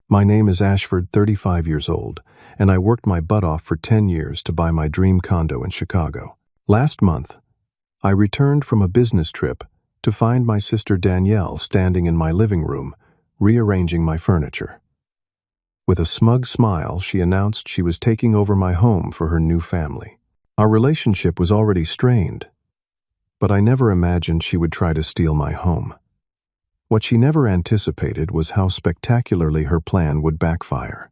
My name is Ashford, 35 years old, and I worked my butt off for 10 years to buy my dream condo in Chicago. Last month, I returned from a business trip to find my sister Danielle standing in my living room, rearranging my furniture. With a smug smile, she announced she was taking over my home for her new family. Our relationship was already strained, but I never imagined she would try to steal my home. What she never anticipated was how spectacularly her plan would backfire.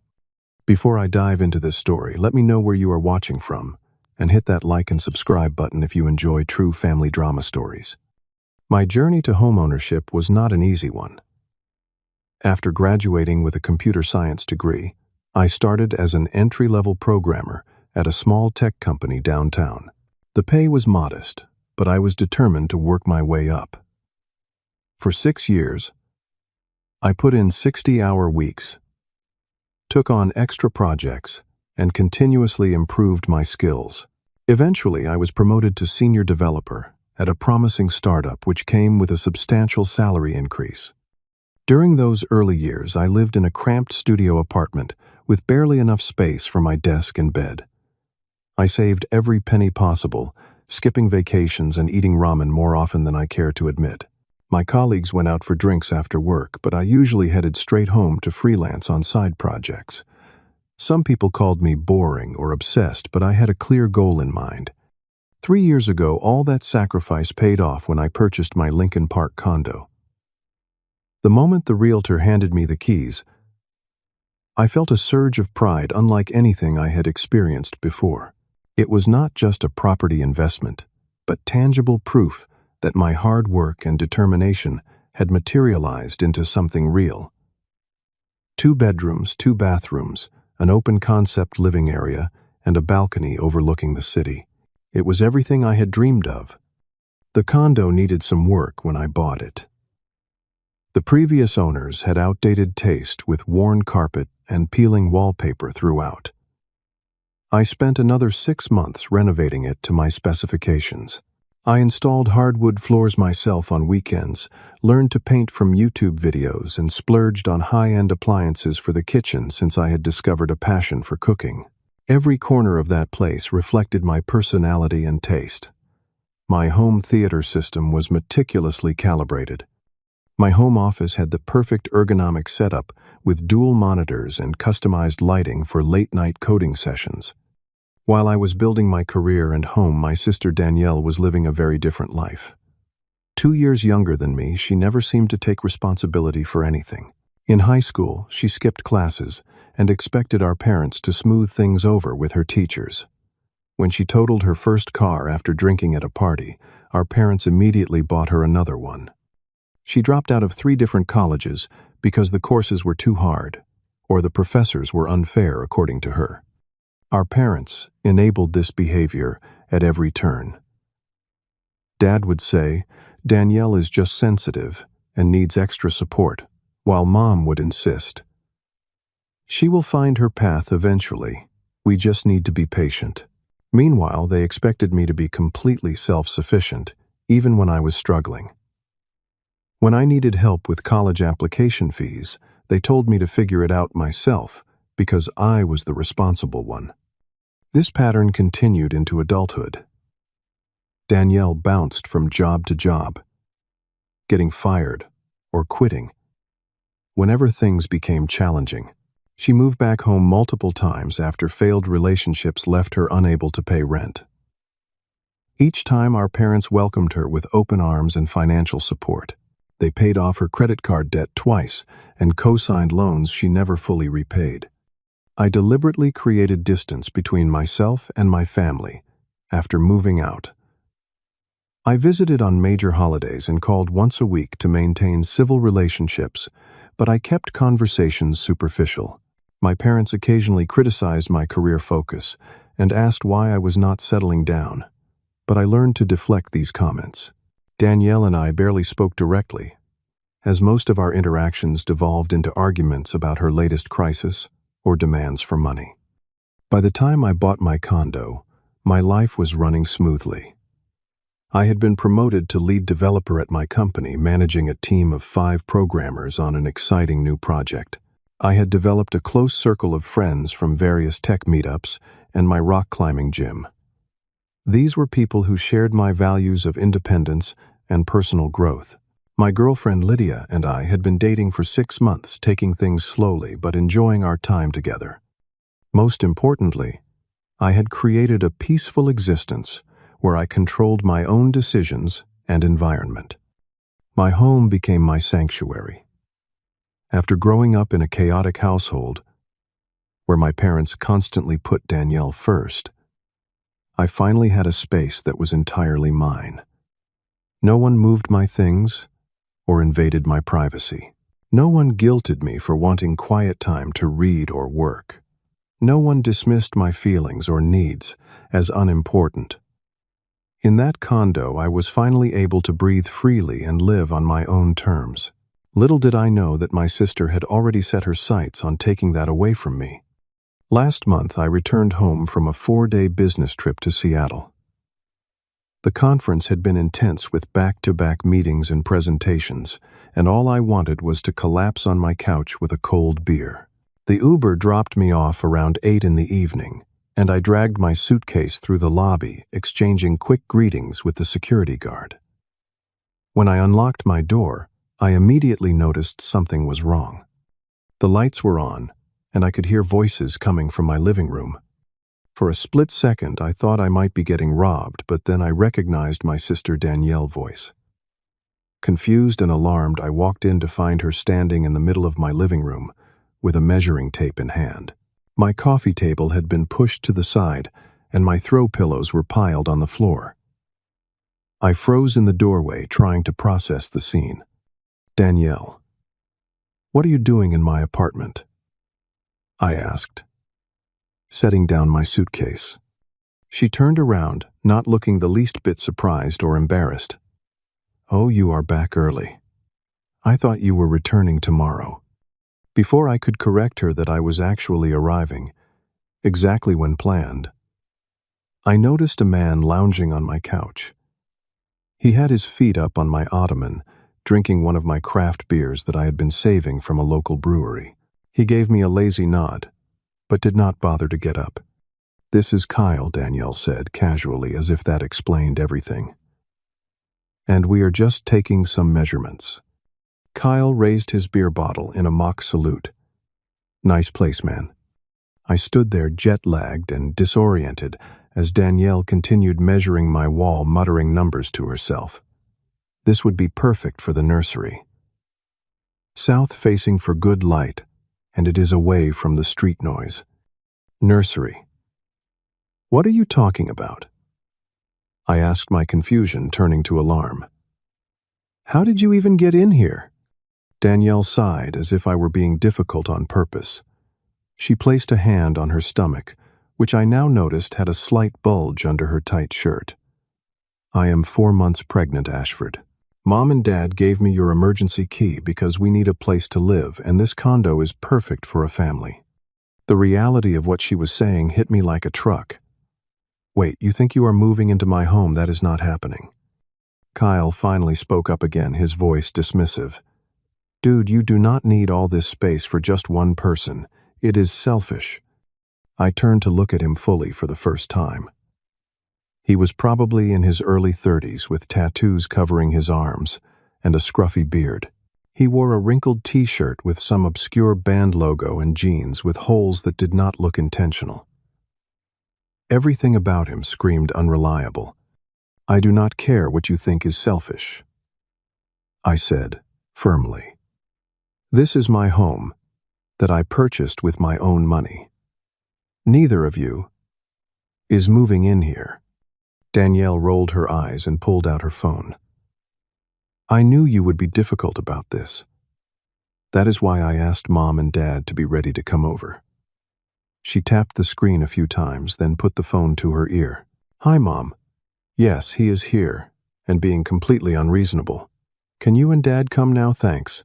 Before I dive into this story, let me know where you are watching from, and hit that like and subscribe button if you enjoy true family drama stories. My journey to homeownership was not an easy one. After graduating with a computer science degree, I started as an entry-level programmer at a small tech company downtown. The pay was modest, but I was determined to work my way up. For 6 years, I put in 60-hour weeks, took on extra projects, and continuously improved my skills. Eventually, I was promoted to senior developer at a promising startup which came with a substantial salary increase. During those early years, I lived in a cramped studio apartment with barely enough space for my desk and bed. I saved every penny possible, skipping vacations and eating ramen more often than I care to admit. My colleagues went out for drinks after work, but I usually headed straight home to freelance on side projects. Some people called me boring or obsessed, but I had a clear goal in mind. 3 years ago, all that sacrifice paid off when I purchased my Lincoln Park condo. The moment the realtor handed me the keys, I felt a surge of pride unlike anything I had experienced before. It was not just a property investment, but tangible proof that my hard work and determination had materialized into something real. 2 bedrooms, 2 bathrooms, an open-concept living area, and a balcony overlooking the city. It was everything I had dreamed of. The condo needed some work when I bought it. The previous owners had outdated taste with worn carpet and peeling wallpaper throughout. I spent another 6 months renovating it to my specifications. I installed hardwood floors myself on weekends, learned to paint from YouTube videos, and splurged on high-end appliances for the kitchen since I had discovered a passion for cooking. Every corner of that place reflected my personality and taste. My home theater system was meticulously calibrated. My home office had the perfect ergonomic setup with dual monitors and customized lighting for late-night coding sessions. While I was building my career and home, my sister Danielle was living a very different life. 2 years younger than me, she never seemed to take responsibility for anything. In high school, she skipped classes and expected our parents to smooth things over with her teachers. When she totaled her first car after drinking at a party, our parents immediately bought her another one. She dropped out of 3 different colleges because the courses were too hard, or the professors were unfair, according to her. Our parents enabled this behavior at every turn. Dad would say, "Danielle is just sensitive and needs extra support," while Mom would insist, "She will find her path eventually. We just need to be patient." Meanwhile, they expected me to be completely self-sufficient, even when I was struggling. When I needed help with college application fees, they told me to figure it out myself because I was the responsible one. This pattern continued into adulthood. Danielle bounced from job to job, getting fired or quitting. Whenever things became challenging, she moved back home multiple times after failed relationships left her unable to pay rent. Each time, our parents welcomed her with open arms and financial support. They paid off her credit card debt twice and co-signed loans she never fully repaid. I deliberately created distance between myself and my family after moving out. I visited on major holidays and called once a week to maintain civil relationships, but I kept conversations superficial. My parents occasionally criticized my career focus and asked why I was not settling down, but I learned to deflect these comments. Danielle and I barely spoke directly, as most of our interactions devolved into arguments about her latest crisis or demands for money. By the time I bought my condo, my life was running smoothly. I had been promoted to lead developer at my company, managing a team of 5 programmers on an exciting new project. I had developed a close circle of friends from various tech meetups and my rock climbing gym. These were people who shared my values of independence and personal growth. My girlfriend Lydia and I had been dating for 6 months, taking things slowly but enjoying our time together. Most importantly, I had created a peaceful existence where I controlled my own decisions and environment. My home became my sanctuary. After growing up in a chaotic household, where my parents constantly put Danielle first, I finally had a space that was entirely mine. No one moved my things or invaded my privacy. No one guilted me for wanting quiet time to read or work. No one dismissed my feelings or needs as unimportant. In that condo, I was finally able to breathe freely and live on my own terms. Little did I know that my sister had already set her sights on taking that away from me. Last month, I returned home from a 4-day business trip to Seattle. The conference had been intense with back-to-back meetings and presentations, and all I wanted was to collapse on my couch with a cold beer. The Uber dropped me off around 8 in the evening, and I dragged my suitcase through the lobby, exchanging quick greetings with the security guard. When I unlocked my door, I immediately noticed something was wrong. The lights were on, and I could hear voices coming from my living room. For a split second, I thought I might be getting robbed, but then I recognized my sister Danielle's voice. Confused and alarmed, I walked in to find her standing in the middle of my living room, with a measuring tape in hand. My coffee table had been pushed to the side, and my throw pillows were piled on the floor. I froze in the doorway, trying to process the scene. "Danielle, what are you doing in my apartment?" I asked, setting down my suitcase. She turned around, not looking the least bit surprised or embarrassed. "Oh, you are back early. I thought you were returning tomorrow." Before I could correct her that I was actually arriving, exactly when planned, I noticed a man lounging on my couch. He had his feet up on my ottoman, drinking one of my craft beers that I had been saving from a local brewery. He gave me a lazy nod, but did not bother to get up. "This is Kyle," Danielle said casually, as if that explained everything. "And we are just taking some measurements." Kyle raised his beer bottle in a mock salute. "Nice place, man." I stood there jet-lagged and disoriented as Danielle continued measuring my wall, muttering numbers to herself. This would be perfect for the nursery. South-facing for good light, and it is away from the street noise. Nursery. What are you talking about? I asked, my confusion turning to alarm. How did you even get in here? Danielle sighed as if I were being difficult on purpose. She placed a hand on her stomach, which I now noticed had a slight bulge under her tight shirt. I am 4 months pregnant, Ashford. Mom and Dad gave me your emergency key because we need a place to live, and this condo is perfect for a family. The reality of what she was saying hit me like a truck. Wait, you think you are moving into my home? That is not happening. Kyle finally spoke up again, his voice dismissive. Dude, you do not need all this space for just one person. It is selfish. I turned to look at him fully for the first time. He was probably in his early 30s with tattoos covering his arms and a scruffy beard. He wore a wrinkled t-shirt with some obscure band logo and jeans with holes that did not look intentional. Everything about him screamed unreliable. I do not care what you think is selfish, I said, firmly. This is my home that I purchased with my own money. Neither of you is moving in here. Danielle rolled her eyes and pulled out her phone. I knew you would be difficult about this. That is why I asked Mom and Dad to be ready to come over. She tapped the screen a few times, then put the phone to her ear. Hi, Mom. Yes, he is here, and being completely unreasonable. Can you and Dad come now? Thanks.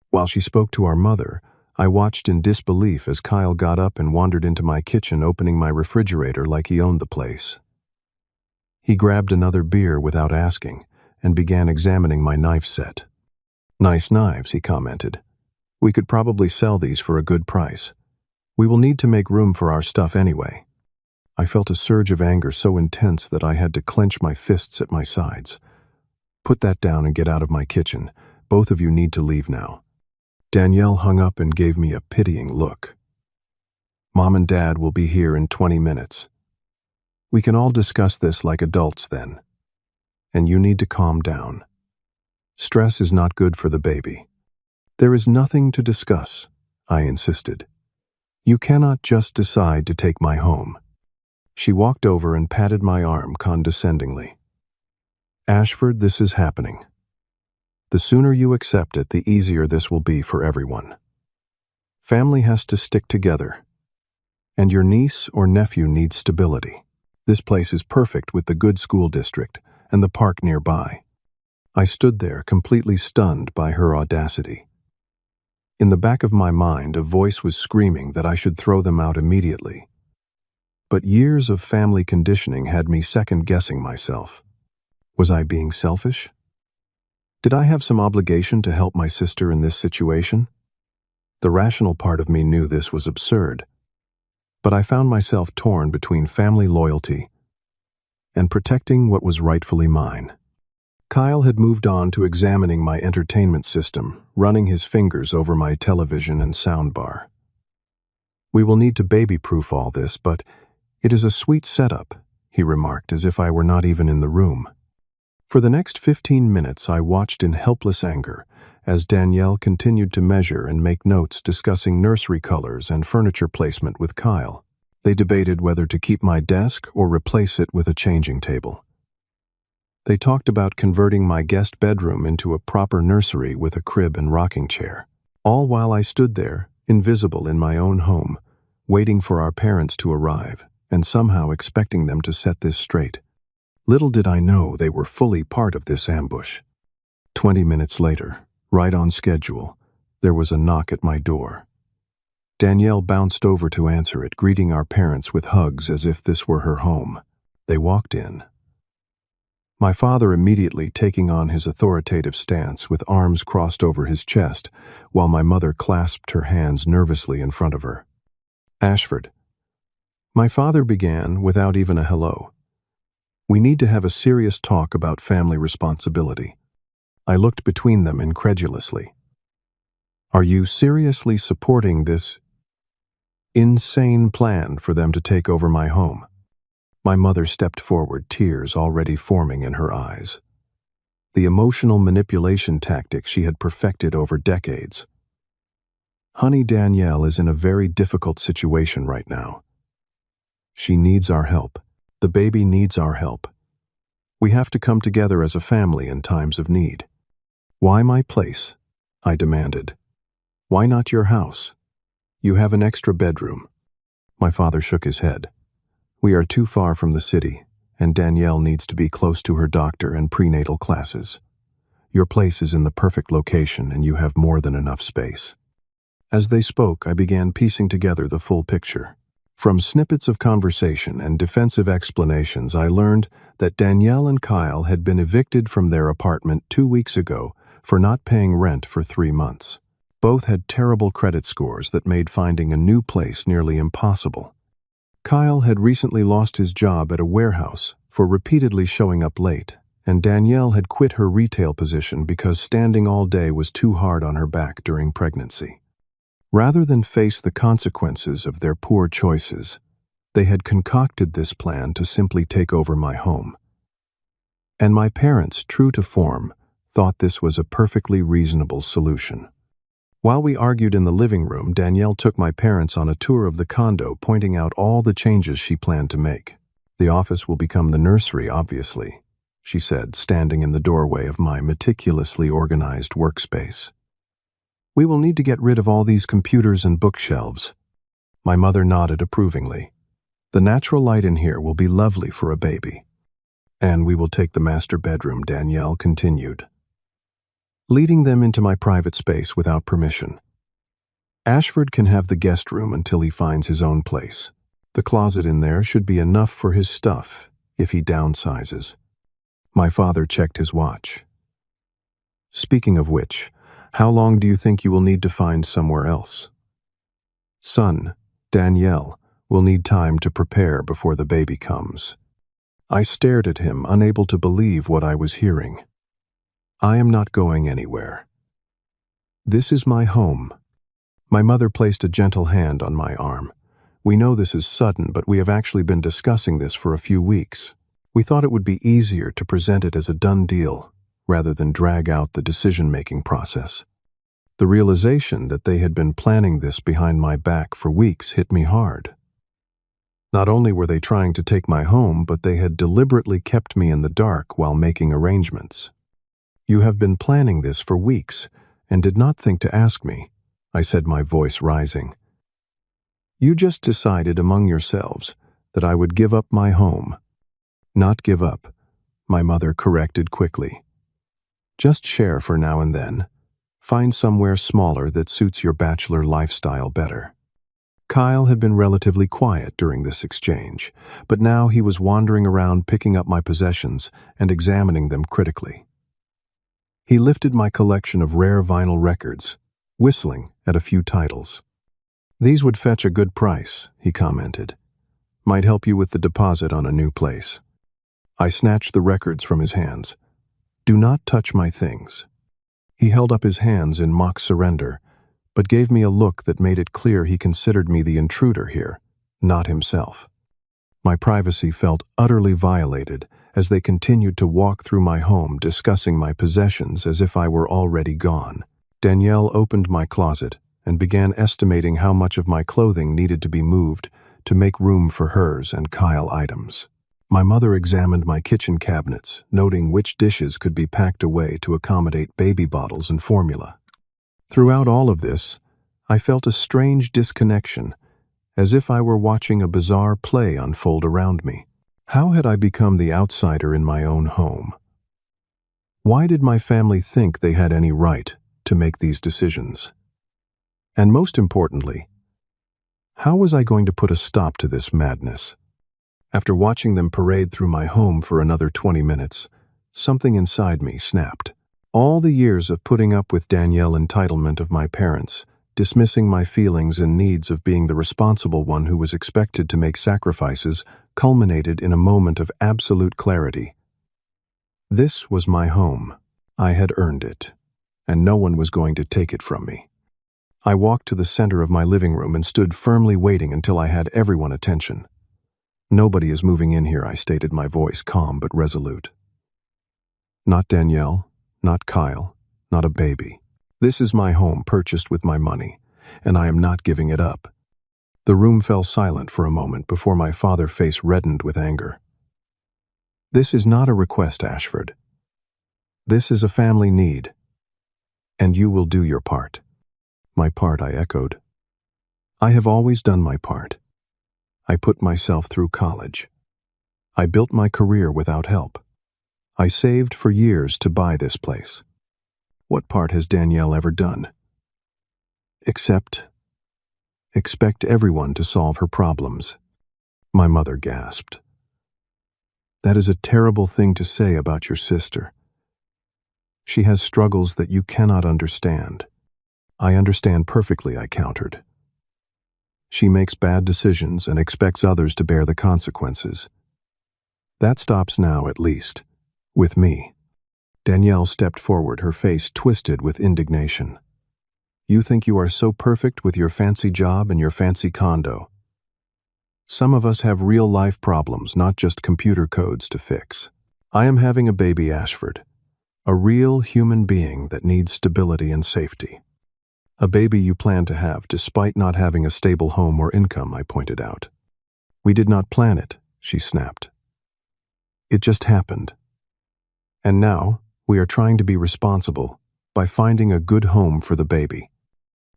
While she spoke to our mother, I watched in disbelief as Kyle got up and wandered into my kitchen, opening my refrigerator like he owned the place. He grabbed another beer without asking and began examining my knife set. Nice knives, he commented, We could probably sell these for a good price. We will need to make room for our stuff anyway. I felt a surge of anger so intense that I had to clench my fists at my sides. Put that down and get out of my kitchen. Both of you need to leave now. Danielle hung up and gave me a pitying look. Mom and Dad will be here in 20 minutes. We can all discuss this like adults then. And you need to calm down. Stress is not good for the baby. There is nothing to discuss, I insisted. You cannot just decide to take my home. She walked over and patted my arm condescendingly. Ashford, this is happening. The sooner you accept it, the easier this will be for everyone. Family has to stick together. And your niece or nephew needs stability. This place is perfect with the good school district and the park nearby. I stood there completely stunned by her audacity. In the back of my mind, a voice was screaming that I should throw them out immediately. But years of family conditioning had me second-guessing myself. Was I being selfish? Did I have some obligation to help my sister in this situation? The rational part of me knew this was absurd, but I found myself torn between family loyalty and protecting what was rightfully mine. Kyle had moved on to examining my entertainment system, running his fingers over my television and soundbar. We will need to baby-proof all this, but it is a sweet setup, he remarked as if I were not even in the room. For the next 15 minutes, I watched in helpless anger as Danielle continued to measure and make notes discussing nursery colors and furniture placement with Kyle. They debated whether to keep my desk or replace it with a changing table. They talked about converting my guest bedroom into a proper nursery with a crib and rocking chair, all while I stood there, invisible in my own home, waiting for our parents to arrive and somehow expecting them to set this straight. Little did I know they were fully part of this ambush. 20 minutes later, right on schedule, there was a knock at my door. Danielle bounced over to answer it, greeting our parents with hugs as if this were her home. They walked in. My father immediately taking on his authoritative stance with arms crossed over his chest, while my mother clasped her hands nervously in front of her. Ashford. My father began without even a hello. We need to have a serious talk about family responsibility. I looked between them incredulously. Are you seriously supporting this insane plan for them to take over my home? My mother stepped forward, tears already forming in her eyes. The emotional manipulation tactic she had perfected over decades. Honey, Danielle is in a very difficult situation right now. She needs our help. The baby needs our help. We have to come together as a family in times of need. Why my place? I demanded. Why not your house? You have an extra bedroom. My father shook his head. We are too far from the city, and Danielle needs to be close to her doctor and prenatal classes. Your place is in the perfect location, and you have more than enough space. As they spoke, I began piecing together the full picture. From snippets of conversation and defensive explanations, I learned that Danielle and Kyle had been evicted from their apartment 2 weeks ago for not paying rent for 3 months. Both had terrible credit scores that made finding a new place nearly impossible. Kyle had recently lost his job at a warehouse for repeatedly showing up late, and Danielle had quit her retail position because standing all day was too hard on her back during pregnancy. Rather than face the consequences of their poor choices, they had concocted this plan to simply take over my home. And my parents, true to form, thought this was a perfectly reasonable solution. While we argued in the living room, Danielle took my parents on a tour of the condo, pointing out all the changes she planned to make. The office will become the nursery, obviously, she said, standing in the doorway of my meticulously organized workspace. We will need to get rid of all these computers and bookshelves. My mother nodded approvingly. The natural light in here will be lovely for a baby. And we will take the master bedroom, Danielle continued, leading them into my private space without permission. Ashford can have the guest room until he finds his own place. The closet in there should be enough for his stuff if he downsizes. My father checked his watch. Speaking of which, How long do you think you will need to find somewhere else? Son, Danielle, will need time to prepare before the baby comes. I stared at him, unable to believe what I was hearing. I am not going anywhere. This is my home. My mother placed a gentle hand on my arm. We know this is sudden, but we have actually been discussing this for a few weeks. We thought it would be easier to present it as a done deal, rather than drag out the decision-making process. The realization that they had been planning this behind my back for weeks hit me hard. Not only were they trying to take my home, but they had deliberately kept me in the dark while making arrangements. You have been planning this for weeks, and did not think to ask me, I said, my voice rising. You just decided among yourselves that I would give up my home. Not give up, my mother corrected quickly. Just share for now and then. Find somewhere smaller that suits your bachelor lifestyle better. Kyle had been relatively quiet during this exchange, but now he was wandering around picking up my possessions and examining them critically. He lifted my collection of rare vinyl records, whistling at a few titles. These would fetch a good price, he commented. Might help you with the deposit on a new place. I snatched the records from his hands. Do not touch my things. He held up his hands in mock surrender, but gave me a look that made it clear he considered me the intruder here, not himself. My privacy felt utterly violated as they continued to walk through my home discussing my possessions as if I were already gone. Danielle opened my closet and began estimating how much of my clothing needed to be moved to make room for hers and Kyle items. My mother examined my kitchen cabinets, noting which dishes could be packed away to accommodate baby bottles and formula. Throughout all of this, I felt a strange disconnection, as if I were watching a bizarre play unfold around me. How had I become the outsider in my own home? Why did my family think they had any right to make these decisions? And most importantly, how was I going to put a stop to this madness? After watching them parade through my home for another 20 minutes, something inside me snapped. All the years of putting up with Danielle entitlement of my parents, dismissing my feelings and needs of being the responsible one who was expected to make sacrifices, culminated in a moment of absolute clarity. This was my home. I had earned it, and no one was going to take it from me. I walked to the center of my living room and stood firmly waiting until I had everyone's attention. Nobody is moving in here, I stated, my voice calm but resolute. Not Danielle, not Kyle, not a baby. This is my home, purchased with my money, and I am not giving it up. The room fell silent for a moment before my father's face reddened with anger. This is not a request, Ashford. This is a family need, and you will do your part. My part, I echoed. I have always done my part. I put myself through college. I built my career without help. I saved for years to buy this place. What part has Danielle ever done? Expect everyone to solve her problems. My mother gasped. That is a terrible thing to say about your sister. She has struggles that you cannot understand. I understand perfectly, I countered. She makes bad decisions and expects others to bear the consequences. That stops now, at least, with me. Danielle stepped forward, her face twisted with indignation. You think you are so perfect with your fancy job and your fancy condo. Some of us have real-life problems, not just computer codes to fix. I am having a baby, Ashford. A real human being that needs stability and safety. A baby you plan to have despite not having a stable home or income, I pointed out. We did not plan it, she snapped. It just happened. And now, we are trying to be responsible by finding a good home for the baby.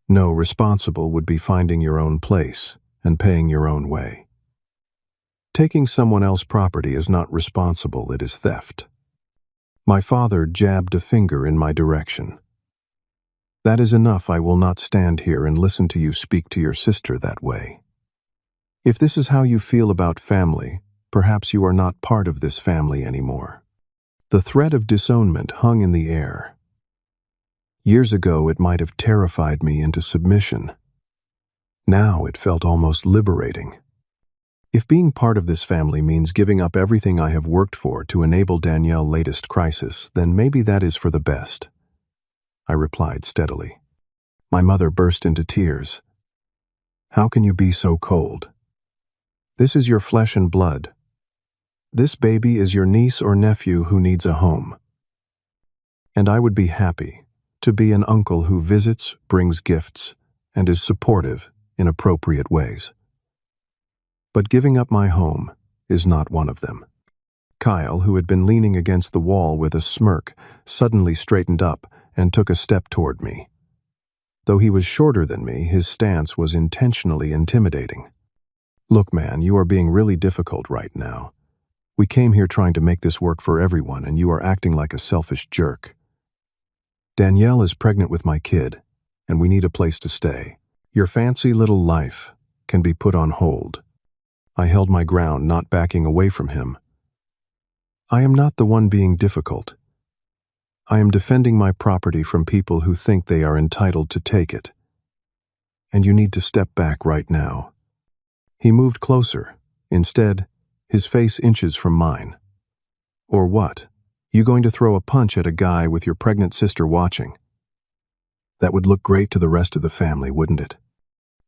No, responsible would be finding your own place and paying your own way. Taking someone else's property is not responsible, it is theft. My father jabbed a finger in my direction. That is enough. I will not stand here and listen to you speak to your sister that way. If this is how you feel about family, perhaps you are not part of this family anymore. The threat of disownment hung in the air. Years ago, it might have terrified me into submission. Now it felt almost liberating. If being part of this family means giving up everything I have worked for to enable Danielle's latest crisis, then maybe that is for the best, I replied steadily. My mother burst into tears. How can you be so cold? This is your flesh and blood. This baby is your niece or nephew who needs a home. And I would be happy to be an uncle who visits, brings gifts, and is supportive in appropriate ways. But giving up my home is not one of them. Kyle, who had been leaning against the wall with a smirk, suddenly straightened up and took a step toward me. Though he was shorter than me, his stance was intentionally intimidating. Look, man, you are being really difficult right now. We came here trying to make this work for everyone, and you are acting like a selfish jerk. Danielle is pregnant with my kid, and we need a place to stay. Your fancy little life can be put on hold. I held my ground, not backing away from him. I am not the one being difficult. I am defending my property from people who think they are entitled to take it. And you need to step back right now. He moved closer. Instead, his face inches from mine. Or what? You going to throw a punch at a guy with your pregnant sister watching? That would look great to the rest of the family, wouldn't it?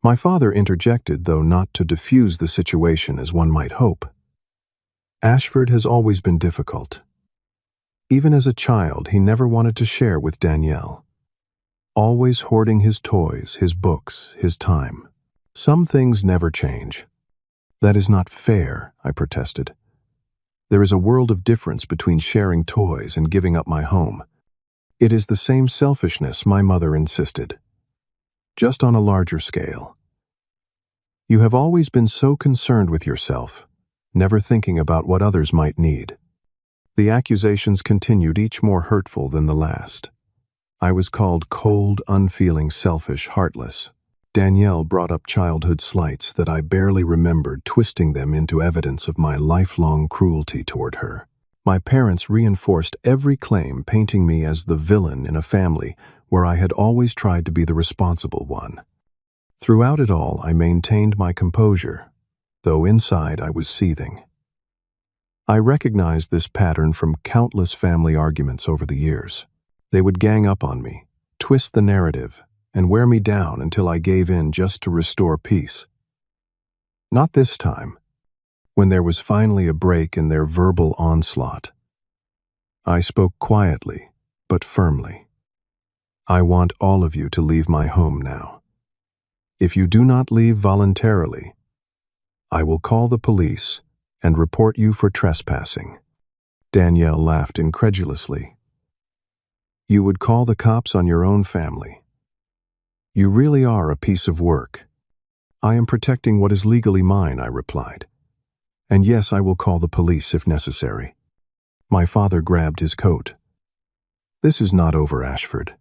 My father interjected, though not to diffuse the situation as one might hope. Ashford has always been difficult. Even as a child, he never wanted to share with Danielle. Always hoarding his toys, his books, his time. Some things never change. That is not fair, I protested. There is a world of difference between sharing toys and giving up my home. It is the same selfishness, my mother insisted. Just on a larger scale. You have always been so concerned with yourself, never thinking about what others might need. The accusations continued, each more hurtful than the last. I was called cold, unfeeling, selfish, heartless. Danielle brought up childhood slights that I barely remembered, twisting them into evidence of my lifelong cruelty toward her. My parents reinforced every claim, painting me as the villain in a family where I had always tried to be the responsible one. Throughout it all, I maintained my composure, though inside I was seething. I recognized this pattern from countless family arguments over the years. They would gang up on me, twist the narrative, and wear me down until I gave in just to restore peace. Not this time, when there was finally a break in their verbal onslaught. I spoke quietly, but firmly. I want all of you to leave my home now. If you do not leave voluntarily, I will call the police and report you for trespassing. Danielle laughed incredulously. You would call the cops on your own family. You really are a piece of work. I am protecting what is legally mine, I replied. And yes, I will call the police if necessary. My father grabbed his coat. This is not over, Ashford.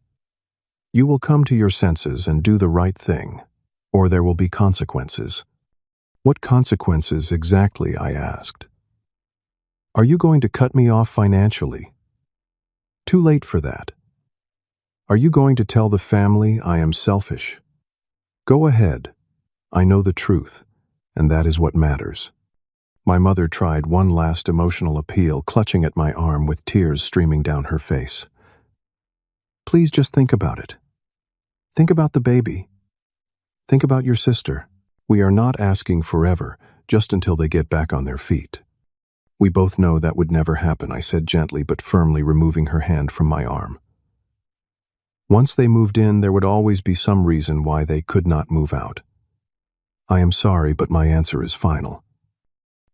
You will come to your senses and do the right thing, or there will be consequences. What consequences exactly? I asked. Are you going to cut me off financially? Too late for that. Are you going to tell the family I am selfish? Go ahead. I know the truth, and that is what matters. My mother tried one last emotional appeal, clutching at my arm with tears streaming down her face. Please just think about it. Think about the baby. Think about your sister. We are not asking forever, just until they get back on their feet. We both know that would never happen, I said gently but firmly, removing her hand from my arm. Once they moved in, there would always be some reason why they could not move out. I am sorry, but my answer is final.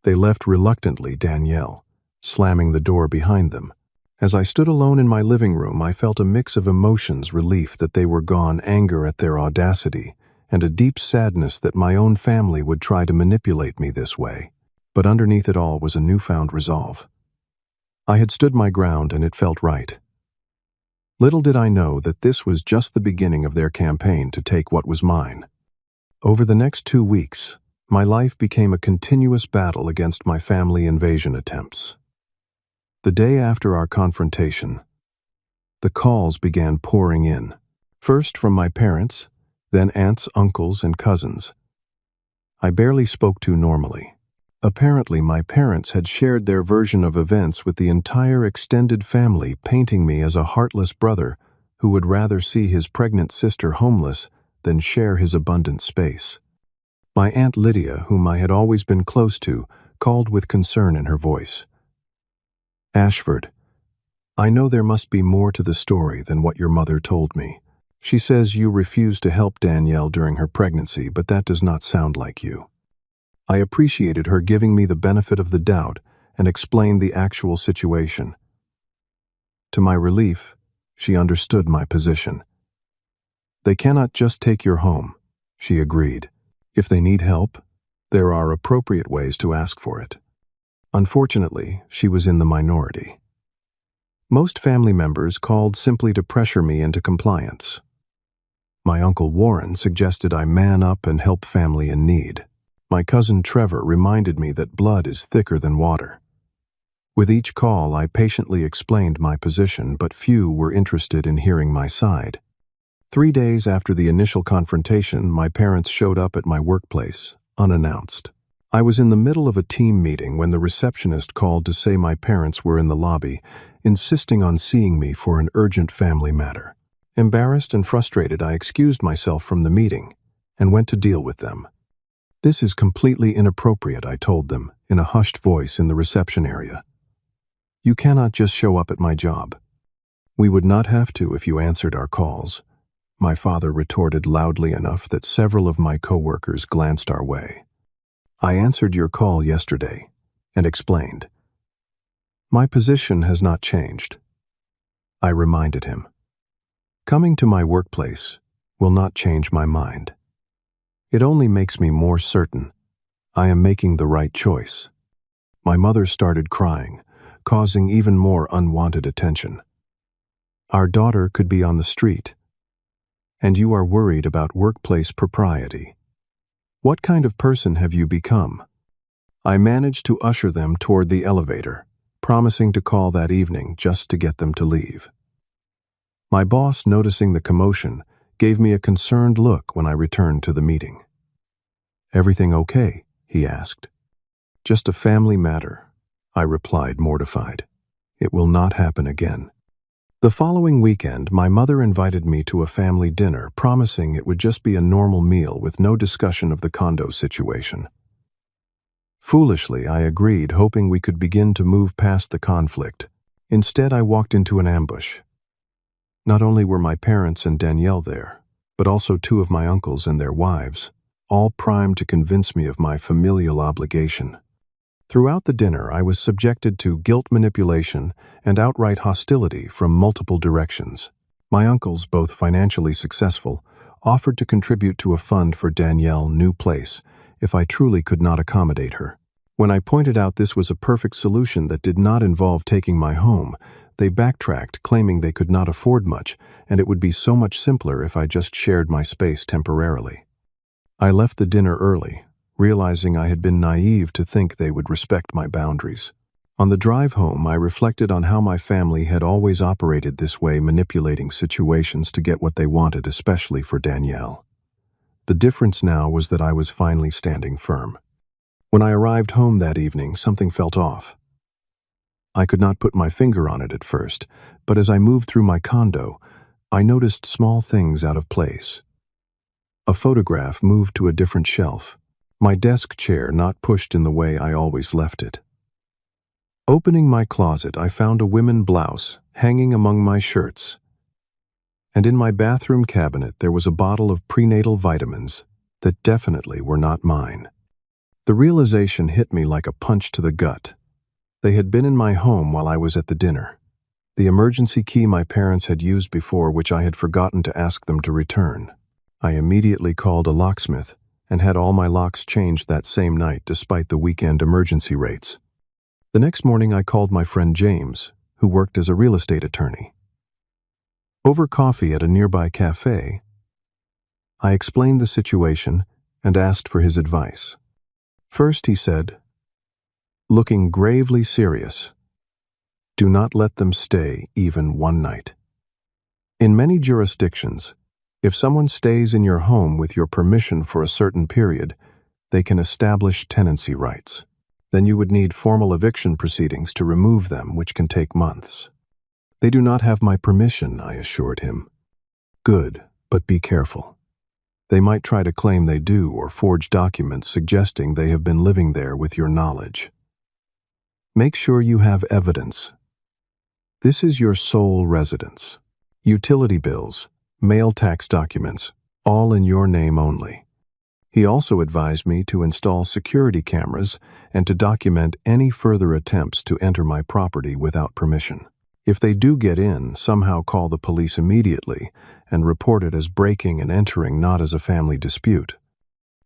They left reluctantly, Danielle, slamming the door behind them. As I stood alone in my living room, I felt a mix of emotions: relief that they were gone, anger at their audacity, and a deep sadness that my own family would try to manipulate me this way. But underneath it all was a newfound resolve. I had stood my ground, and it felt right. Little did I know that this was just the beginning of their campaign to take what was mine. Over the next 2 weeks, my life became a continuous battle against my family invasion attempts. The day after our confrontation, The calls began pouring in. First from my parents, then aunts, uncles, and cousins. I barely spoke to normally. Apparently, my parents had shared their version of events with the entire extended family, painting me as a heartless brother who would rather see his pregnant sister homeless than share his abundant space. My Aunt Lydia, whom I had always been close to, called with concern in her voice. "Ashford, I know there must be more to the story than what your mother told me. She says you refused to help Danielle during her pregnancy, but that does not sound like you." I appreciated her giving me the benefit of the doubt and explained the actual situation. To my relief, she understood my position. "They cannot just take your home," she agreed. "If they need help, there are appropriate ways to ask for it." Unfortunately, she was in the minority. Most family members called simply to pressure me into compliance. My Uncle Warren suggested I man up and help family in need. My cousin Trevor reminded me that blood is thicker than water. With each call, I patiently explained my position, but few were interested in hearing my side. 3 days after the initial confrontation, my parents showed up at my workplace, unannounced. I was in the middle of a team meeting when the receptionist called to say my parents were in the lobby, insisting on seeing me for an urgent family matter. Embarrassed and frustrated, I excused myself from the meeting and went to deal with them. "This is completely inappropriate," I told them, in a hushed voice in the reception area. "You cannot just show up at my job." "We would not have to if you answered our calls," my father retorted loudly enough that several of my coworkers glanced our way. "I answered your call yesterday and explained. My position has not changed," I reminded him. "Coming to my workplace will not change my mind. It only makes me more certain I am making the right choice." My mother started crying, causing even more unwanted attention. "Our daughter could be on the street, and you are worried about workplace propriety. What kind of person have you become?" I managed to usher them toward the elevator, promising to call that evening just to get them to leave. My boss, noticing the commotion, gave me a concerned look when I returned to the meeting. "Everything okay?" he asked. "Just a family matter," I replied, mortified. "It will not happen again." The following weekend, my mother invited me to a family dinner, promising it would just be a normal meal with no discussion of the condo situation. Foolishly, I agreed, hoping we could begin to move past the conflict. Instead, I walked into an ambush. Not only were my parents and Danielle there, but also 2 of my uncles and their wives, all primed to convince me of my familial obligation. Throughout the dinner, I was subjected to guilt manipulation and outright hostility from multiple directions. My uncles, both financially successful, offered to contribute to a fund for Danielle's new place if I truly could not accommodate her. When I pointed out this was a perfect solution that did not involve taking my home, they backtracked, claiming they could not afford much, and it would be so much simpler if I just shared my space temporarily. I left the dinner early, realizing I had been naive to think they would respect my boundaries. On the drive home, I reflected on how my family had always operated this way, manipulating situations to get what they wanted, especially for Danielle. The difference now was that I was finally standing firm. When I arrived home that evening, something felt off. I could not put my finger on it at first, but as I moved through my condo, I noticed small things out of place. A photograph moved to a different shelf, my desk chair not pushed in the way I always left it. Opening my closet, I found a women's blouse hanging among my shirts, and in my bathroom cabinet there was a bottle of prenatal vitamins that definitely were not mine. The realization hit me like a punch to the gut. They had been in my home while I was at the dinner. The emergency key my parents had used before, which I had forgotten to ask them to return. I immediately called a locksmith and had all my locks changed that same night despite the weekend emergency rates. The next morning I called my friend James, who worked as a real estate attorney. Over coffee at a nearby cafe, I explained the situation and asked for his advice. First, he said, looking gravely serious, "Do not let them stay even one night. In many jurisdictions, if someone stays in your home with your permission for a certain period, they can establish tenancy rights. Then you would need formal eviction proceedings to remove them, which can take months. They do not have my permission, I assured him. Good, but be careful. They might try to claim they do or forge documents suggesting they have been living there with your knowledge. Make sure you have evidence. This is your sole residence. Utility bills, mail tax documents, all in your name only. He also advised me to install security cameras and to document any further attempts to enter my property without permission. If they do get in, somehow call the police immediately and report it as breaking and entering, not as a family dispute.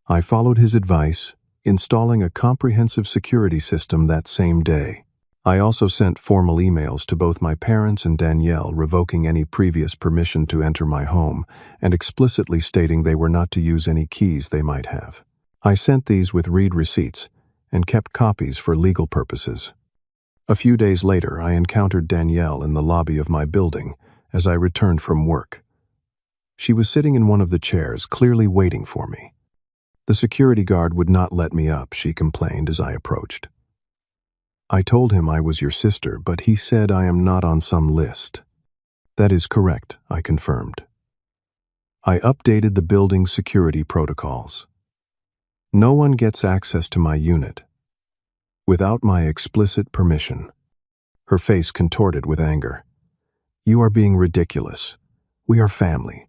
I followed his advice, installing a comprehensive security system that same day. I also sent formal emails to both my parents and Danielle revoking any previous permission to enter my home and explicitly stating they were not to use any keys they might have. I sent these with read receipts and kept copies for legal purposes. A few days later, I encountered Danielle in the lobby of my building as I returned from work. She was sitting in one of the chairs, clearly waiting for me. The security guard would not let me up, she complained as I approached. I told him I was your sister, but he said I am not on some list. That is correct, I confirmed. I updated the building's security protocols. No one gets access to my unit without my explicit permission. Her face contorted with anger. You are being ridiculous. We are family.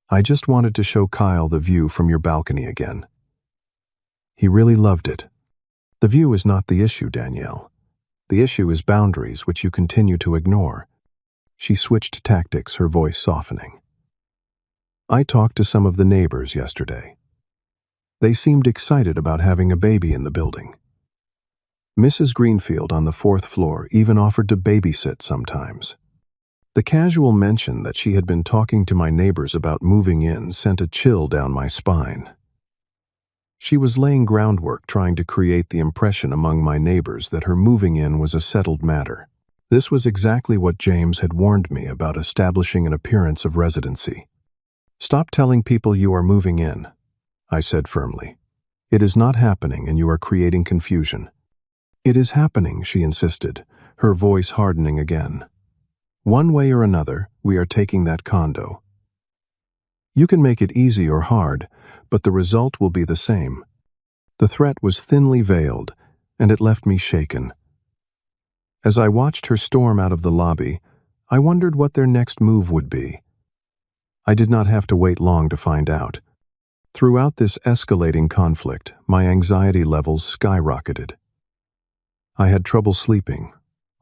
I just wanted to show Kyle the view from your balcony again. He really loved it. The view is not the issue, Danielle. The issue is boundaries, which you continue to ignore. She switched tactics, her voice softening. I talked to some of the neighbors yesterday. They seemed excited about having a baby in the building. Mrs. Greenfield on the 4th floor even offered to babysit sometimes. The casual mention that she had been talking to my neighbors about moving in sent a chill down my spine. She was laying groundwork, trying to create the impression among my neighbors that her moving in was a settled matter. This was exactly what James had warned me about, establishing an appearance of residency. Stop telling people you are moving in, I said firmly. It is not happening and you are creating confusion. It is happening, she insisted, her voice hardening again. One way or another, we are taking that condo. You can make it easy or hard, but the result will be the same. The threat was thinly veiled, and it left me shaken. As I watched her storm out of the lobby, I wondered what their next move would be. I did not have to wait long to find out. Throughout this escalating conflict, my anxiety levels skyrocketed. I had trouble sleeping,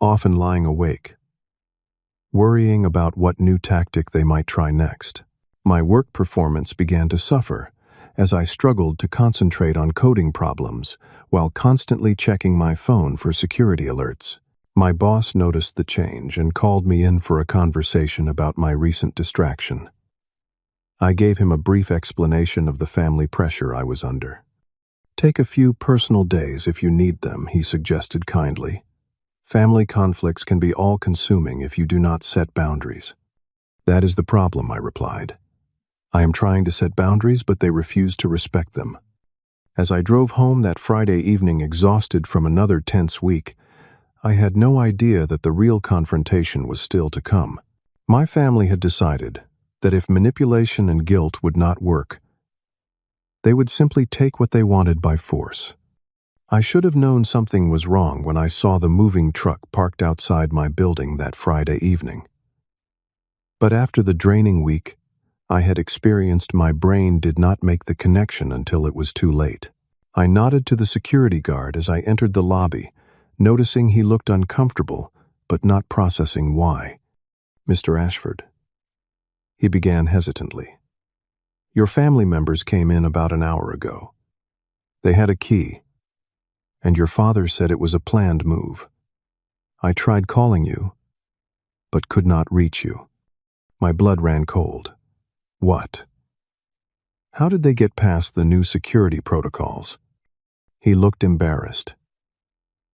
often lying awake, worrying about what new tactic they might try next. My work performance began to suffer as I struggled to concentrate on coding problems while constantly checking my phone for security alerts. My boss noticed the change and called me in for a conversation about my recent distraction. I gave him a brief explanation of the family pressure I was under. Take a few personal days if you need them, he suggested kindly. Family conflicts can be all-consuming if you do not set boundaries. That is the problem, I replied. I am trying to set boundaries, but they refuse to respect them. As I drove home that Friday evening, exhausted from another tense week, I had no idea that the real confrontation was still to come. My family had decided that if manipulation and guilt would not work, they would simply take what they wanted by force. I should have known something was wrong when I saw the moving truck parked outside my building that Friday evening. But after the draining week I had experienced, my brain did not make the connection until it was too late. I nodded to the security guard as I entered the lobby, noticing he looked uncomfortable, but not processing why. Mr. Ashford, he began hesitantly. Your family members came in about an hour ago. They had a key, and your father said it was a planned move. I tried calling you, but could not reach you. My blood ran cold. What? How did they get past the new security protocols? He looked embarrassed.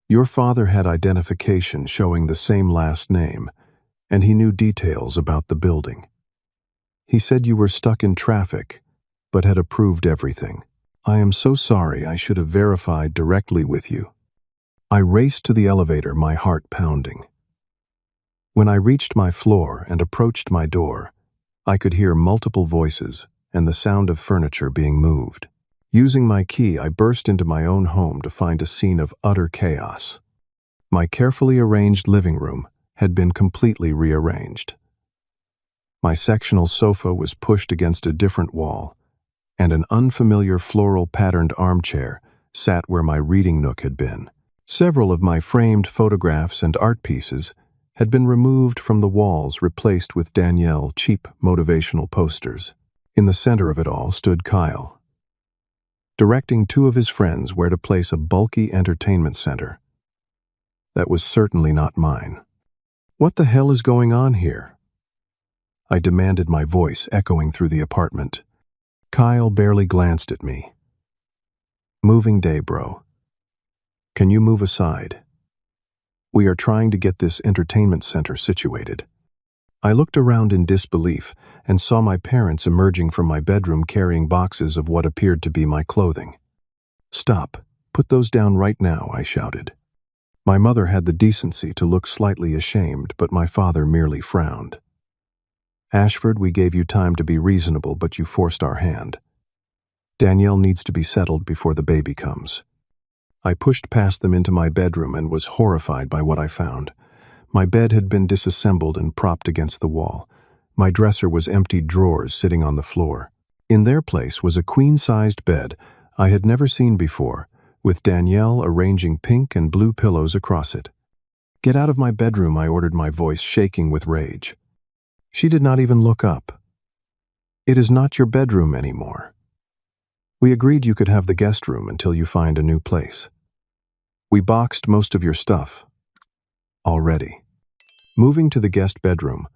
Your father had identification showing the same last name, and he knew details about the building. He said you were stuck in traffic, but had approved everything. I am so sorry, I should have verified directly with you. I raced to the elevator, my heart pounding. When I reached my floor and approached my door, I could hear multiple voices and the sound of furniture being moved. Using my key, I burst into my own home to find a scene of utter chaos. My carefully arranged living room had been completely rearranged. My sectional sofa was pushed against a different wall, and an unfamiliar floral-patterned armchair sat where my reading nook had been. Several of my framed photographs and art pieces had been removed from the walls, replaced with Danielle cheap motivational posters. In the center of it all stood Kyle, directing two of his friends where to place a bulky entertainment center. That was certainly not mine. What the hell is going on here? I demanded, my voice echoing through the apartment. Kyle barely glanced at me. Moving day, bro. Can you move aside? We are trying to get this entertainment center situated. I looked around in disbelief and saw my parents emerging from my bedroom carrying boxes of what appeared to be my clothing. Stop. Put those down right now, I shouted. My mother had the decency to look slightly ashamed, but my father merely frowned. Ashford, we gave you time to be reasonable, but you forced our hand. Danielle needs to be settled before the baby comes. I pushed past them into my bedroom and was horrified by what I found. My bed had been disassembled and propped against the wall. My dresser was empty drawers sitting on the floor. In their place was a queen-sized bed I had never seen before, with Danielle arranging pink and blue pillows across it. Get out of my bedroom, I ordered, my voice shaking with rage. She did not even look up. It is not your bedroom anymore. We agreed you could have the guest room until you find a new place. We boxed most of your stuff already. Moving to the guest bedroom,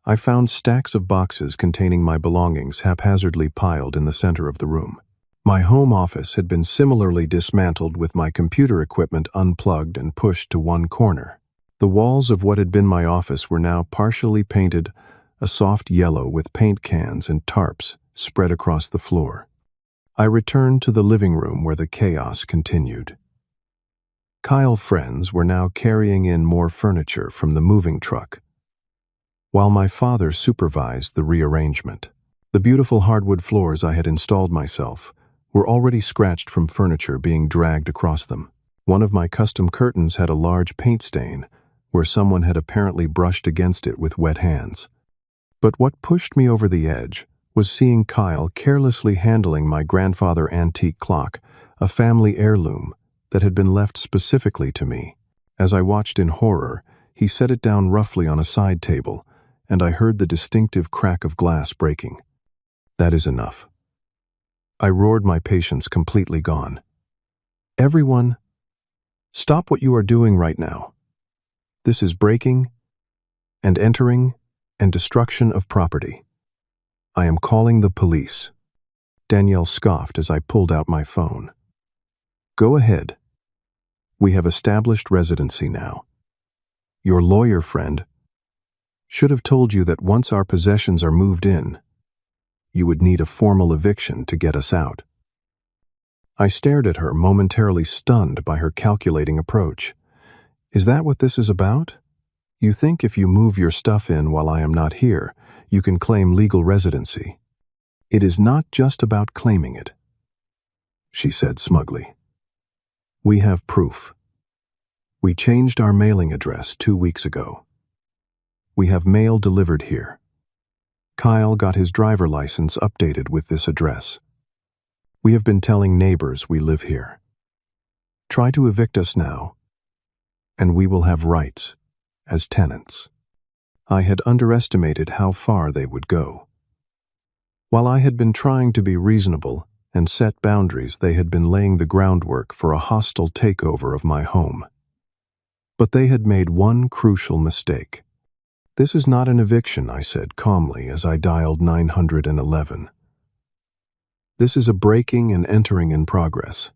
I found stacks of boxes containing my belongings haphazardly piled in the center of the room. My home office had been similarly dismantled, with my computer equipment unplugged and pushed to one corner. The walls of what had been my office were now partially painted a soft yellow, with paint cans and tarps spread across the floor. I returned to the living room where the chaos continued. Kyle's friends were now carrying in more furniture from the moving truck, while my father supervised the rearrangement. The beautiful hardwood floors I had installed myself were already scratched from furniture being dragged across them. One of my custom curtains had a large paint stain where someone had apparently brushed against it with wet hands. But what pushed me over the edge was seeing Kyle carelessly handling my grandfather's antique clock, a family heirloom that had been left specifically to me. As I watched in horror, he set it down roughly on a side table, and I heard the distinctive crack of glass breaking. That is enough. I roared, my patience completely gone. Everyone, stop what you are doing right now. This is breaking and entering and destruction of property. I am calling the police. Danielle scoffed as I pulled out my phone. Go ahead. We have established residency now. Your lawyer friend should have told you that once our possessions are moved in, you would need a formal eviction to get us out. I stared at her, momentarily stunned by her calculating approach. Is that what this is about? You think if you move your stuff in while I am not here, you can claim legal residency. It is not just about claiming it, she said smugly. We have proof. We changed our mailing address 2 weeks ago. We have mail delivered here. Kyle got his driver license updated with this address. We have been telling neighbors we live here. Try to evict us now, and we will have rights as tenants. I had underestimated how far they would go. While I had been trying to be reasonable and set boundaries, they had been laying the groundwork for a hostile takeover of my home. But they had made one crucial mistake. This is not an eviction, I said calmly as I dialed 911. This is a breaking and entering in progress.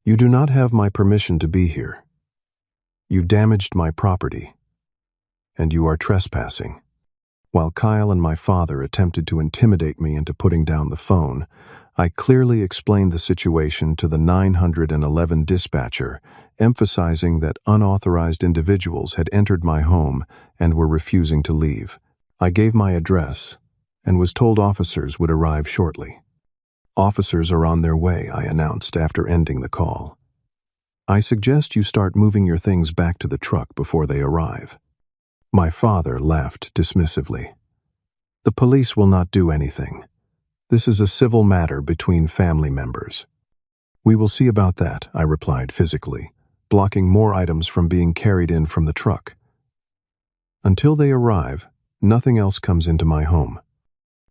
You do not have my permission to be here. You damaged my property, and you are trespassing." While Kyle and my father attempted to intimidate me into putting down the phone, I clearly explained the situation to the 911 dispatcher, emphasizing that unauthorized individuals had entered my home and were refusing to leave. I gave my address and was told officers would arrive shortly. "Officers are on their way," I announced after ending the call. "I suggest you start moving your things back to the truck before they arrive." My father laughed dismissively. "The police will not do anything. This is a civil matter between family members." "We will see about that," I replied physically, blocking more items from being carried in from the truck. Until they arrive, nothing else comes into my home.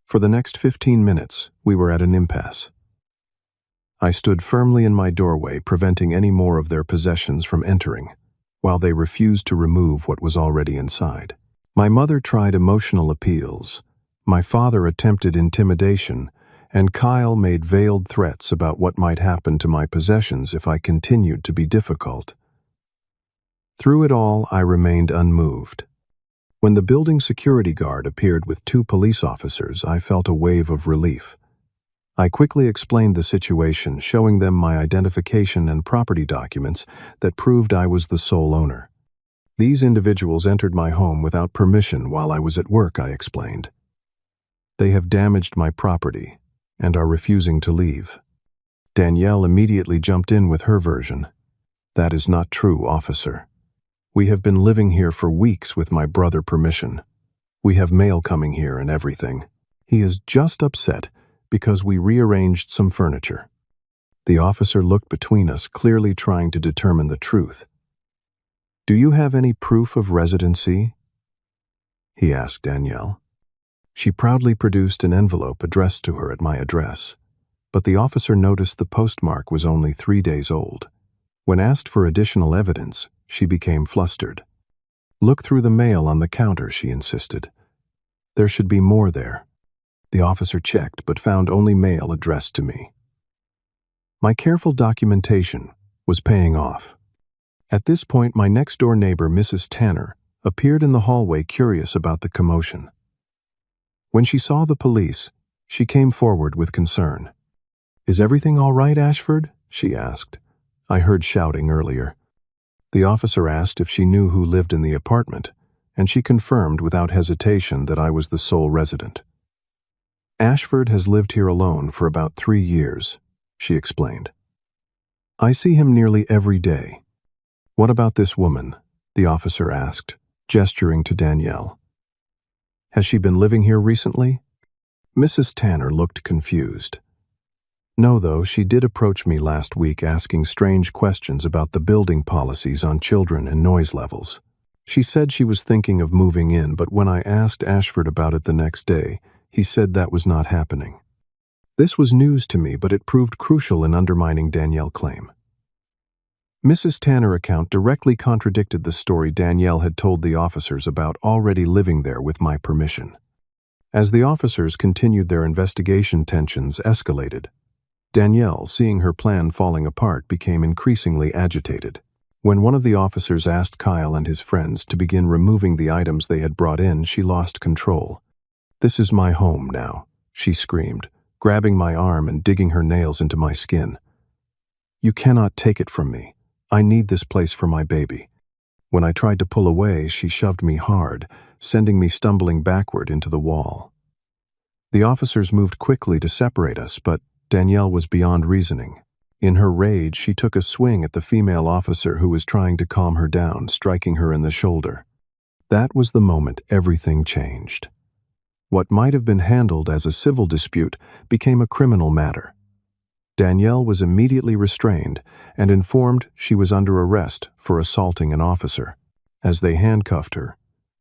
For the next 15 minutes, we were at an impasse. I stood firmly in my doorway, preventing any more of their possessions from entering, while they refused to remove what was already inside. My mother tried emotional appeals, my father attempted intimidation, and Kyle made veiled threats about what might happen to my possessions if I continued to be difficult. Through it all, I remained unmoved. When the building security guard appeared with 2 police officers, I felt a wave of relief. I quickly explained the situation, showing them my identification and property documents that proved I was the sole owner. "These individuals entered my home without permission while I was at work," I explained. "They have damaged my property and are refusing to leave." Danielle immediately jumped in with her version. "That is not true, officer. We have been living here for weeks with my brother permission. We have mail coming here and everything. He is just upset because we rearranged some furniture." The officer looked between us, clearly trying to determine the truth. "Do you have any proof of residency?" he asked Danielle. She proudly produced an envelope addressed to her at my address, but the officer noticed the postmark was only 3 days old. When asked for additional evidence, she became flustered. "Look through the mail on the counter," she insisted. "There should be more there." The officer checked but found only mail addressed to me. My careful documentation was paying off. At this point, my next-door neighbor, Mrs. Tanner, appeared in the hallway, curious about the commotion. When she saw the police, she came forward with concern. "Is everything all right, Ashford?" she asked. I heard shouting earlier. The officer asked if she knew who lived in the apartment, and she confirmed without hesitation that I was the sole resident. "Ashford has lived here alone for about 3 years, she explained. "I see him nearly every day." "What about this woman?" the officer asked, gesturing to Danielle. "Has she been living here recently?" Mrs. Tanner looked confused. "No, though she did approach me last week asking strange questions about the building policies on children and noise levels. She said she was thinking of moving in, but when I asked Ashford about it the next day, he said that was not happening." This was news to me, but it proved crucial in undermining Danielle's claim. Mrs. Tanner's account directly contradicted the story Danielle had told the officers about already living there with my permission. As the officers continued their investigation, tensions escalated. Danielle, seeing her plan falling apart, became increasingly agitated. When one of the officers asked Kyle and his friends to begin removing the items they had brought in, she lost control. "This is my home now," she screamed, grabbing my arm and digging her nails into my skin. "You cannot take it from me. I need this place for my baby." When I tried to pull away, she shoved me hard, sending me stumbling backward into the wall. The officers moved quickly to separate us, but Danielle was beyond reasoning. In her rage, she took a swing at the female officer who was trying to calm her down, striking her in the shoulder. That was the moment everything changed. What might have been handled as a civil dispute became a criminal matter. Danielle was immediately restrained and informed she was under arrest for assaulting an officer. As they handcuffed her,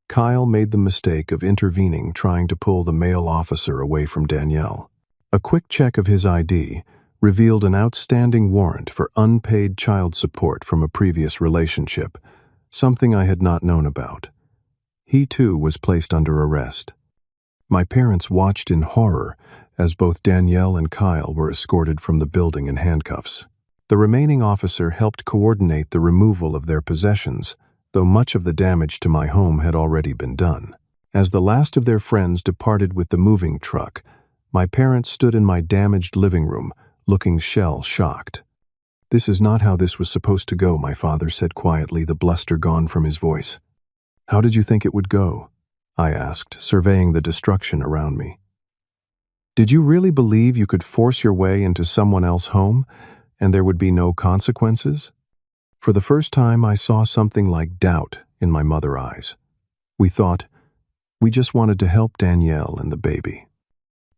Kyle made the mistake of intervening, trying to pull the male officer away from Danielle. A quick check of his ID revealed an outstanding warrant for unpaid child support from a previous relationship, something I had not known about. He too was placed under arrest. My parents watched in horror as both Danielle and Kyle were escorted from the building in handcuffs. The remaining officer helped coordinate the removal of their possessions, though much of the damage to my home had already been done. As the last of their friends departed with the moving truck, my parents stood in my damaged living room, looking shell-shocked. "This is not how this was supposed to go," my father said quietly, the bluster gone from his voice. "How did you think it would go?" I asked, surveying the destruction around me. "Did you really believe you could force your way into someone else's home, and there would be no consequences?" For the first time, I saw something like doubt in my mother's eyes. "We thought, we just wanted to help Danielle and the baby."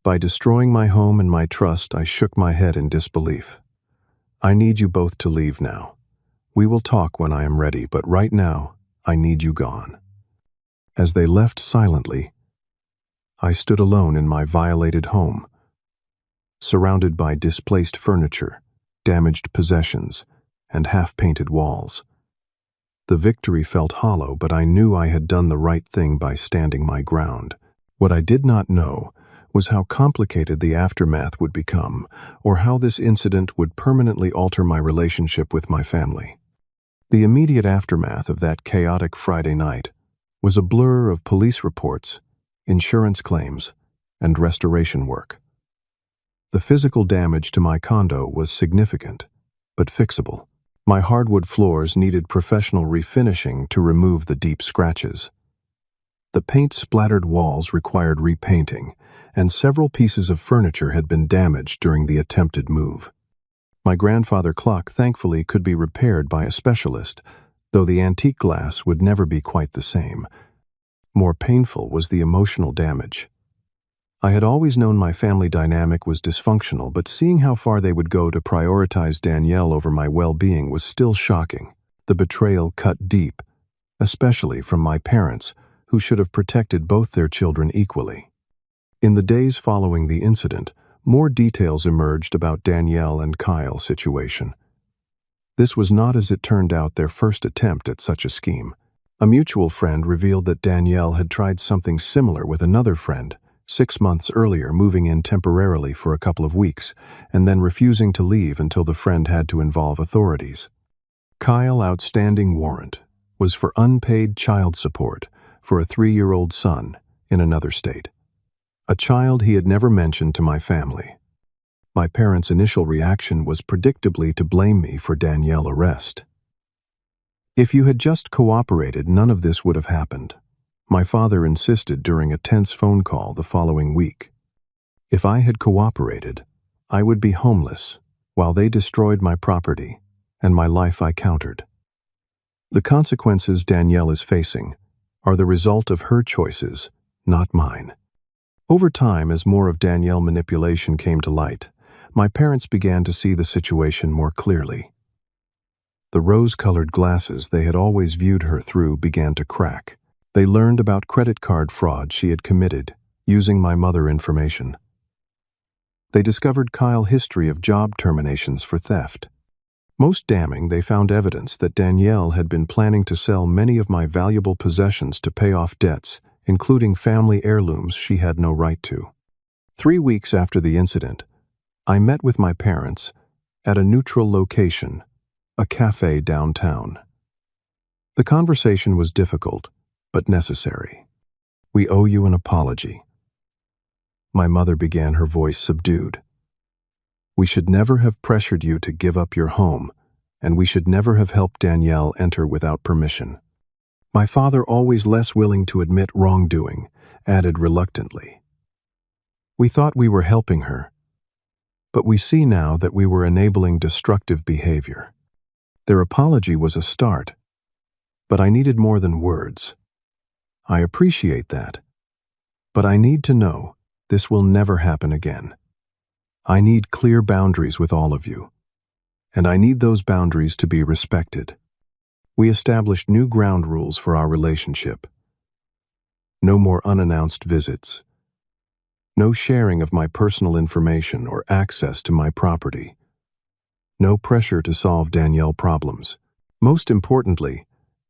By destroying my home and my trust, I shook my head in disbelief. "I need you both to leave now. We will talk when I am ready, but right now, I need you gone." As they left silently, I stood alone in my violated home, surrounded by displaced furniture, damaged possessions, and half-painted walls. The victory felt hollow, but I knew I had done the right thing by standing my ground. What I did not know was how complicated the aftermath would become, or how this incident would permanently alter my relationship with my family. The immediate aftermath of that chaotic Friday night was a blur of police reports, insurance claims, and restoration work. The physical damage to my condo was significant, but fixable. My hardwood floors needed professional refinishing to remove the deep scratches. The paint-splattered walls required repainting, and several pieces of furniture had been damaged during the attempted move. My grandfather clock thankfully could be repaired by a specialist, though the antique glass would never be quite the same. More painful was the emotional damage. I had always known my family dynamic was dysfunctional, but seeing how far they would go to prioritize Danielle over my well-being was still shocking. The betrayal cut deep, especially from my parents, who should have protected both their children equally. In the days following the incident, more details emerged about Danielle and Kyle's situation. This was not, as it turned out, their first attempt at such a scheme. A mutual friend revealed that Danielle had tried something similar with another friend, 6 months earlier, moving in temporarily for a couple of weeks, and then refusing to leave until the friend had to involve authorities. Kyle's outstanding warrant was for unpaid child support for a 3-year-old son in another state, a child he had never mentioned to my family. My parents' initial reaction was predictably to blame me for Danielle's arrest. "If you had just cooperated, none of this would have happened," my father insisted during a tense phone call the following week. "If I had cooperated, I would be homeless while they destroyed my property and my life I countered. The consequences Danielle is facing are the result of her choices, not mine." Over time, as more of Danielle's manipulation came to light, my parents began to see the situation more clearly. The rose-colored glasses they had always viewed her through began to crack. They learned about credit card fraud she had committed, using my mother's information. They discovered Kyle's history of job terminations for theft. Most damning, they found evidence that Danielle had been planning to sell many of my valuable possessions to pay off debts, including family heirlooms she had no right to. 3 weeks after the incident, I met with my parents at a neutral location, a cafe downtown. The conversation was difficult, but necessary. "We owe you an apology." My mother began, her voice subdued. "We should never have pressured you to give up your home, and we should never have helped Danielle enter without permission." My father, always less willing to admit wrongdoing, added reluctantly, "We thought we were helping her, but we see now that we were enabling destructive behavior." Their apology was a start, but I needed more than words. "I appreciate that, but I need to know this will never happen again. I need clear boundaries with all of you, and I need those boundaries to be respected." We established new ground rules for our relationship. No more unannounced visits. No sharing of my personal information or access to my property. No pressure to solve Danielle's problems. Most importantly,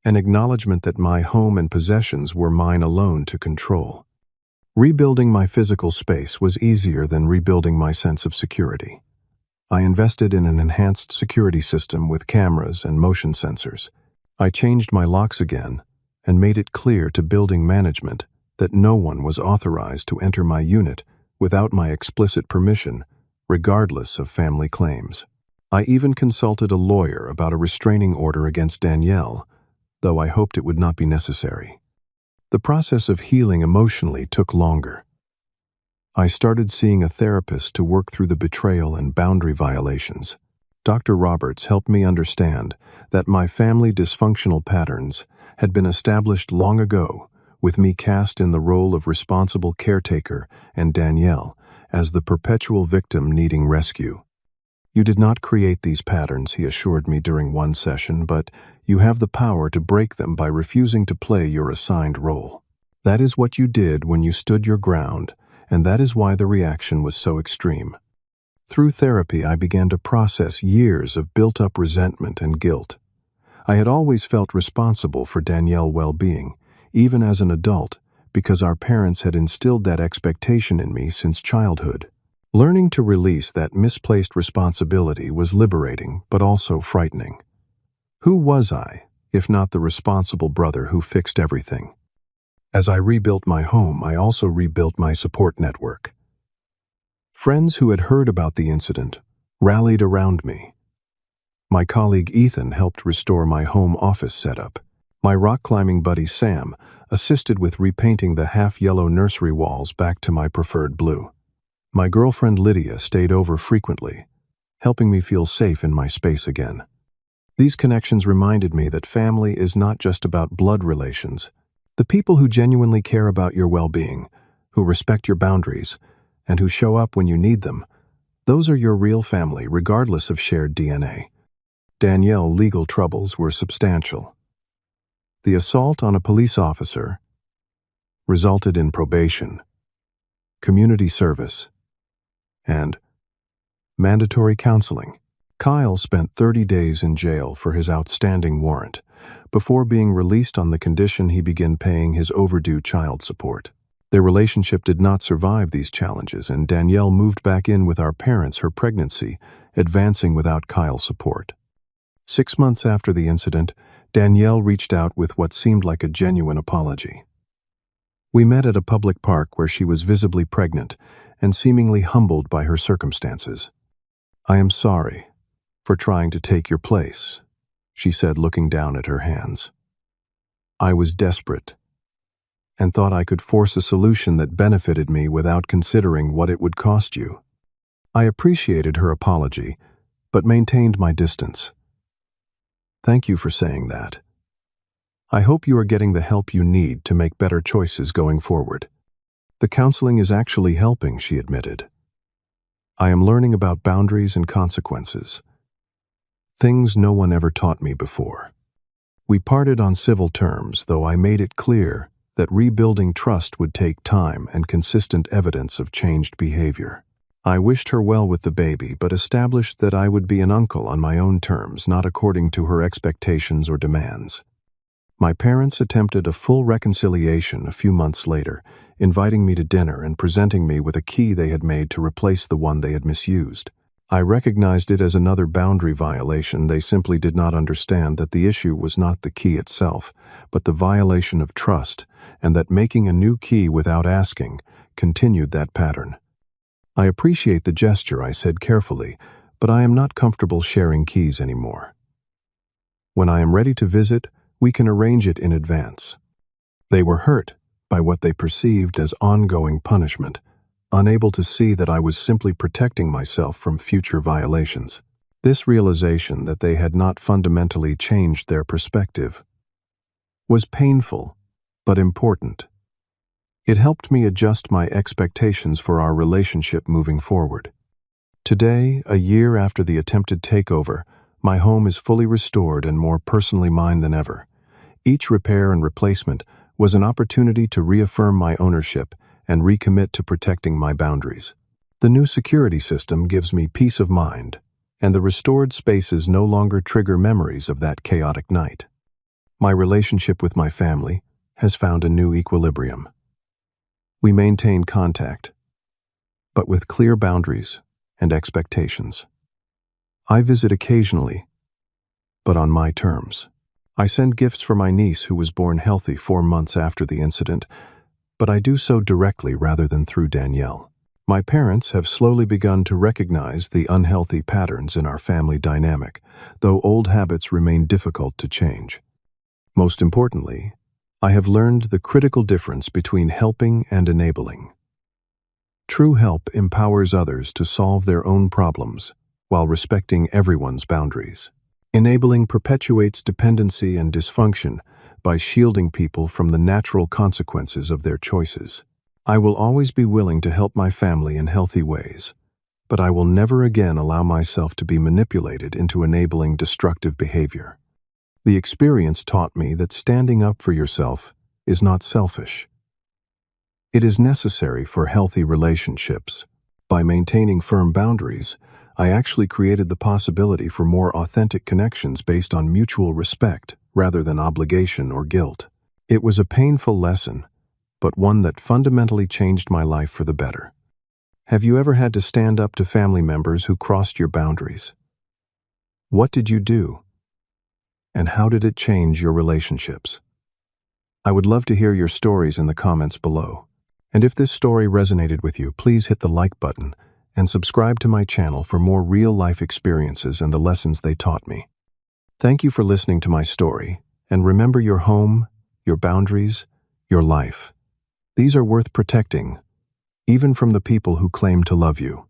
an acknowledgement that my home and possessions were mine alone to control. Rebuilding my physical space was easier than rebuilding my sense of security. I invested in an enhanced security system with cameras and motion sensors. I changed my locks again and made it clear to building management that no one was authorized to enter my unit without my explicit permission, regardless of family claims. I even consulted a lawyer about a restraining order against Danielle, though I hoped it would not be necessary. The process of healing emotionally took longer. I started seeing a therapist to work through the betrayal and boundary violations. Dr. Roberts helped me understand that my family dysfunctional patterns had been established long ago, with me cast in the role of responsible caretaker and Danielle as the perpetual victim needing rescue. You did not create these patterns, he assured me during one session, but you have the power to break them by refusing to play your assigned role. That is what you did when you stood your ground, and that is why the reaction was so extreme. Through therapy, I began to process years of built-up resentment and guilt. I had always felt responsible for Danielle's well-being, even as an adult, because our parents had instilled that expectation in me since childhood. Learning to release that misplaced responsibility was liberating, but also frightening. Who was I, if not the responsible brother who fixed everything? As I rebuilt my home, I also rebuilt my support network. Friends who had heard about the incident rallied around me. My colleague Ethan helped restore my home office setup. My rock-climbing buddy Sam assisted with repainting the half-yellow nursery walls back to my preferred blue. My girlfriend Lydia stayed over frequently, helping me feel safe in my space again. These connections reminded me that family is not just about blood relations. The people who genuinely care about your well-being, who respect your boundaries, and who show up when you need them, those are your real family, regardless of shared DNA. Danielle's legal troubles were substantial. The assault on a police officer resulted in probation, community service, and mandatory counseling. Kyle spent 30 days in jail for his outstanding warrant, before being released on the condition he begin paying his overdue child support. Their relationship did not survive these challenges, and Danielle moved back in with our parents her pregnancy, advancing without Kyle's support. 6 months after the incident, Danielle reached out with what seemed like a genuine apology. We met at a public park where she was visibly pregnant and seemingly humbled by her circumstances. "I am sorry for trying to take your place," she said, looking down at her hands. "I was desperate and thought I could force a solution that benefited me without considering what it would cost you." I appreciated her apology, but maintained my distance. "Thank you for saying that. I hope you are getting the help you need to make better choices going forward." "The counseling is actually helping," she admitted. "I am learning about boundaries and consequences, things no one ever taught me before." We parted on civil terms, though I made it clear that rebuilding trust would take time and consistent evidence of changed behavior. I wished her well with the baby, but established that I would be an uncle on my own terms, not according to her expectations or demands. My parents attempted a full reconciliation a few months later, inviting me to dinner and presenting me with a key they had made to replace the one they had misused. I recognized it as another boundary violation. They simply did not understand that the issue was not the key itself, but the violation of trust, and that making a new key without asking continued that pattern. "I appreciate the gesture," I said carefully, "but I am not comfortable sharing keys anymore. When I am ready to visit, we can arrange it in advance." They were hurt by what they perceived as ongoing punishment, unable to see that I was simply protecting myself from future violations. This realization that they had not fundamentally changed their perspective was painful, but important. It helped me adjust my expectations for our relationship moving forward. Today, a year after the attempted takeover, my home is fully restored and more personally mine than ever. Each repair and replacement was an opportunity to reaffirm my ownership and recommit to protecting my boundaries. The new security system gives me peace of mind, and the restored spaces no longer trigger memories of that chaotic night. My relationship with my family has found a new equilibrium. We maintain contact, but with clear boundaries and expectations. I visit occasionally, but on my terms. I send gifts for my niece who was born healthy 4 months after the incident, but I do so directly rather than through Danielle. My parents have slowly begun to recognize the unhealthy patterns in our family dynamic, though old habits remain difficult to change. Most importantly, I have learned the critical difference between helping and enabling. True help empowers others to solve their own problems while respecting everyone's boundaries. Enabling perpetuates dependency and dysfunction by shielding people from the natural consequences of their choices. I will always be willing to help my family in healthy ways, but I will never again allow myself to be manipulated into enabling destructive behavior. The experience taught me that standing up for yourself is not selfish. It is necessary for healthy relationships. By maintaining firm boundaries, I actually created the possibility for more authentic connections based on mutual respect rather than obligation or guilt. It was a painful lesson, but one that fundamentally changed my life for the better. Have you ever had to stand up to family members who crossed your boundaries? What did you do? And how did it change your relationships? I would love to hear your stories in the comments below. And if this story resonated with you, please hit the like button and subscribe to my channel for more real-life experiences and the lessons they taught me. Thank you for listening to my story, and remember, your home, your boundaries, your life. These are worth protecting, even from the people who claim to love you.